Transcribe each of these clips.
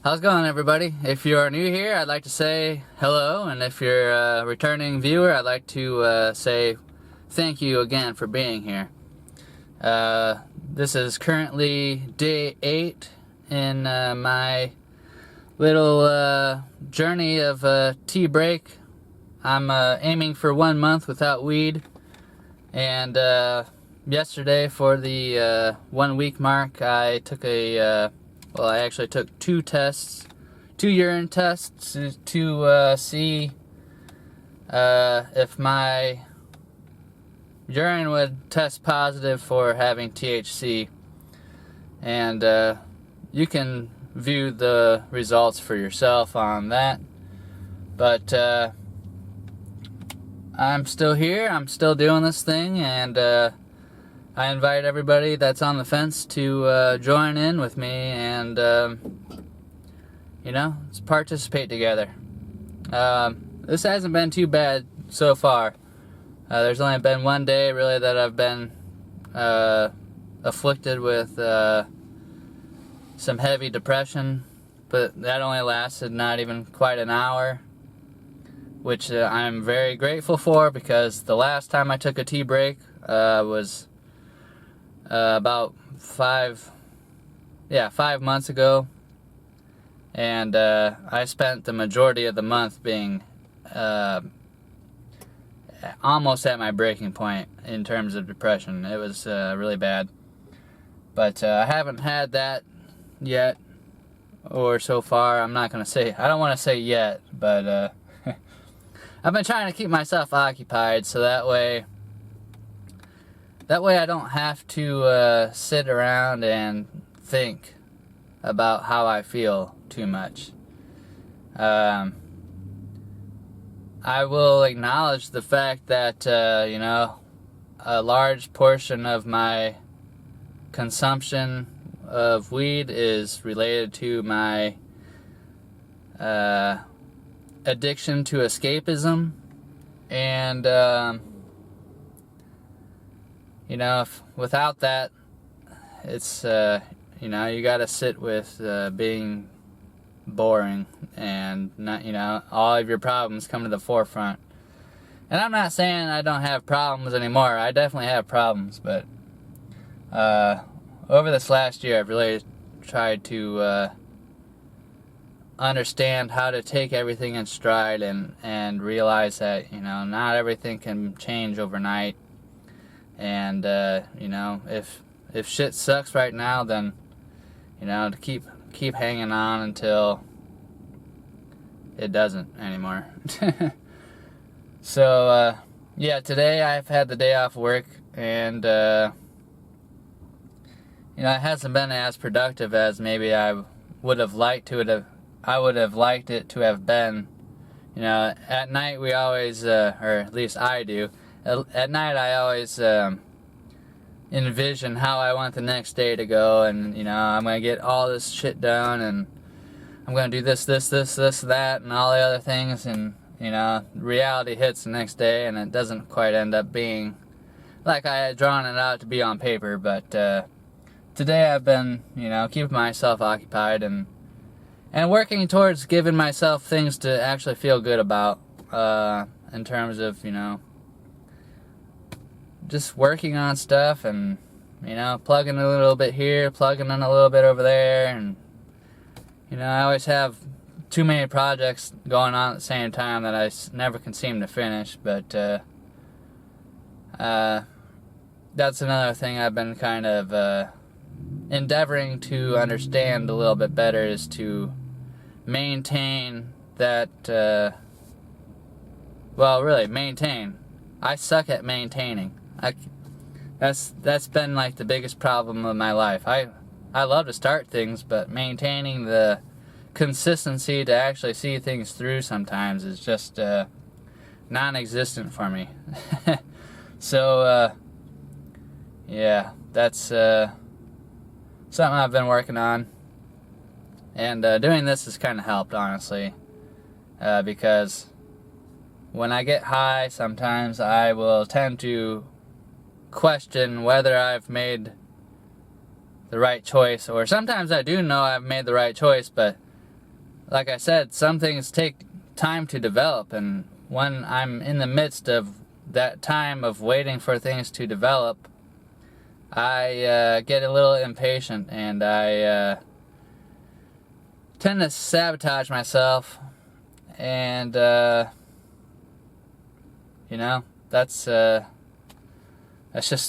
How's it going, everybody? If you're new here, I'd like to say hello, and if you're a returning viewer, I'd like to say thank you again for being here. This is currently day 8 in my little journey of tea break. I'm aiming for 1 month without weed, and yesterday for the 1 week mark, I took I actually took 2 urine tests to see if my urine would test positive for having THC. And you can view the results for yourself on that. But I'm still here, I'm still doing this thing, and I invite everybody that's on the fence to join in with me and, let's participate together. This hasn't been too bad so far. There's only been 1 day, really, that I've been afflicted with some heavy depression, but that only lasted not even quite an hour, which I'm very grateful for, because the last time I took a tea break was about 5 months ago, and I spent the majority of the month being almost at my breaking point in terms of depression. It was really bad, but I haven't had that yet, or so far. I don't want to say yet, but I've been trying to keep myself occupied, so that way I don't have to sit around and think about how I feel too much. I will acknowledge the fact that, a large portion of my consumption of weed is related to my addiction to escapism. And, without that, it's, you gotta sit with being boring, and not, all of your problems come to the forefront. And I'm not saying I don't have problems anymore. I definitely have problems, but over this last year, I've really tried to understand how to take everything in stride and realize that, not everything can change overnight. And if shit sucks right now, then to keep hanging on until it doesn't anymore. So today I've had the day off work, and it hasn't been as productive as maybe I would have liked it to have been. At night we always, or at least I do, at night I always envision how I want the next day to go, and I'm gonna get all this shit done, and I'm gonna do this, that, and all the other things, and reality hits the next day, and it doesn't quite end up being like I had drawn it out to be on paper. But today I've been keeping myself occupied and working towards giving myself things to actually feel good about, in terms of just working on stuff, and plugging a little bit here, plugging in a little bit over there, and I always have too many projects going on at the same time that I never can seem to finish. But that's another thing I've been kind of endeavoring to understand a little bit better, is to maintain that, maintain. I suck at maintaining. That's been like the biggest problem of my life. I love to start things, but maintaining the consistency to actually see things through sometimes is just non-existent for me. So that's something I've been working on, and doing this has kind of helped, honestly, because when I get high, sometimes I will tend to question whether I've made the right choice, or sometimes I do know I've made the right choice, but like I said, some things take time to develop, and when I'm in the midst of that time of waiting for things to develop, I get a little impatient, and I tend to sabotage myself, and you know, that's just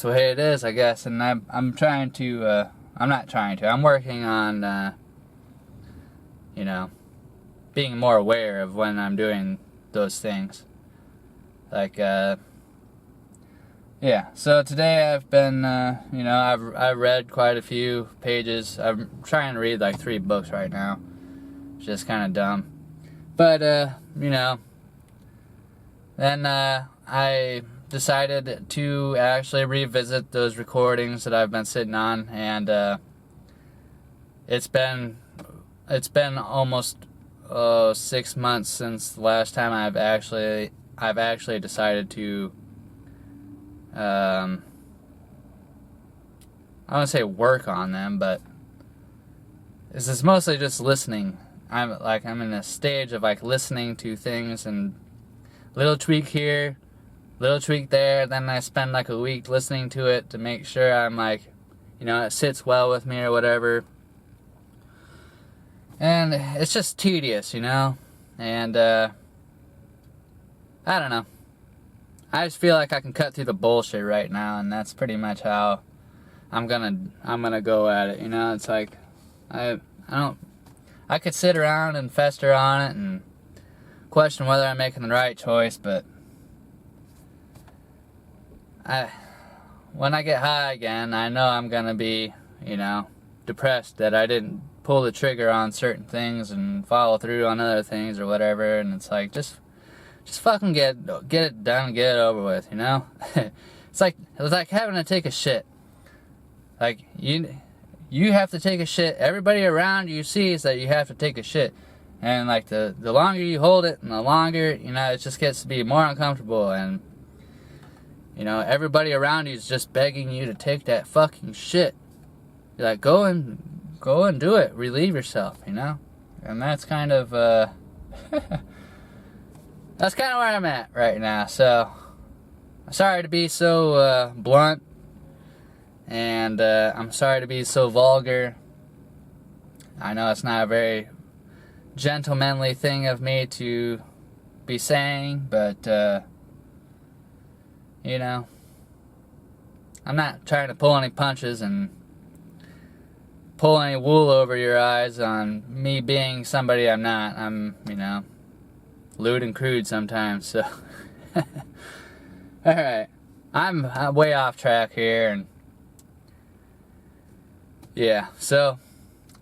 the way it is, I guess. And I'm trying to I'm not trying to, I'm working on you know, being more aware of when I'm doing those things. Like yeah, so today I've been you know, I've read quite a few pages. I'm trying to read like 3 books right now. It's just kind of dumb, but you know, then I decided to actually revisit those recordings that I've been sitting on, and it's been almost 6 months since the last time I've actually decided to I don't want to say work on them, but this is mostly just listening. I'm in a stage of like listening to things, and little tweak here, little tweak there, then I spend like a week listening to it to make sure I'm like, you know, it sits well with me or whatever. And it's just tedious, you know, and I don't know. I just feel like I can cut through the bullshit right now, and that's pretty much how I'm gonna go at it, you know. It's like I could sit around and fester on it and question whether I'm making the right choice, but when I get high again, I know I'm gonna be, you know, depressed that I didn't pull the trigger on certain things and follow through on other things or whatever. And it's like, just fucking get it done, get it over with, you know. It's like having to take a shit. Like you have to take a shit. Everybody around you sees that you have to take a shit, and like the longer you hold it, and the longer, you know, it just gets to be more uncomfortable, and you know, everybody around you is just begging you to take that fucking shit. You're like, go and do it, relieve yourself, you know. And that's kind of that's kind of where I'm at right now. So I'm sorry to be so blunt, and I'm sorry to be so vulgar. I know it's not a very gentlemanly thing of me to be saying, but you know, I'm not trying to pull any punches and pull any wool over your eyes on me being somebody I'm not. I'm, you know, lewd and crude sometimes, so alright, I'm way off track here, and yeah, so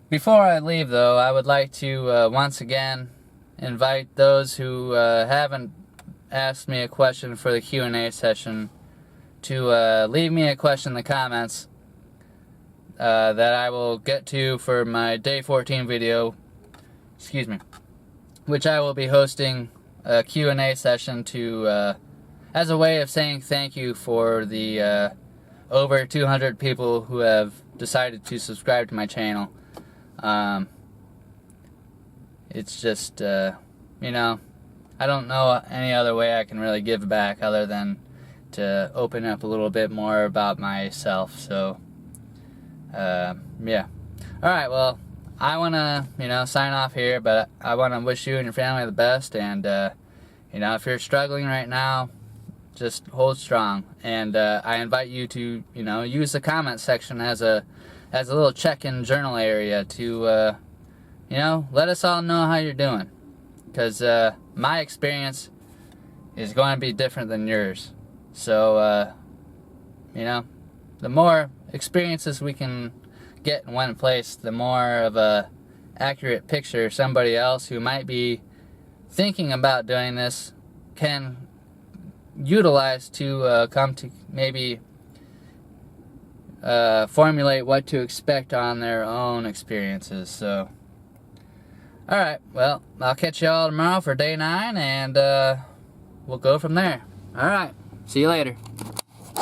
before I leave though, I would like to once again invite those who haven't asked me a question for the Q&A session to leave me a question in the comments that I will get to for my day 14 video, excuse me, which I will be hosting a Q&A session to as a way of saying thank you for the over 200 people who have decided to subscribe to my channel. It's just you know, I don't know any other way I can really give back other than to open up a little bit more about myself. So yeah, alright, well, I want to, you know, sign off here, but I want to wish you and your family the best, and you know, if you're struggling right now, just hold strong, and I invite you to, you know, use the comment section as a little check-in journal area to you know, let us all know how you're doing, because my experience is going to be different than yours. So you know, the more experiences we can get in one place, the more of a accurate picture somebody else who might be thinking about doing this can utilize to come to maybe formulate what to expect on their own experiences. So alright, well, I'll catch y'all tomorrow for day 9, and we'll go from there. Alright, see you later.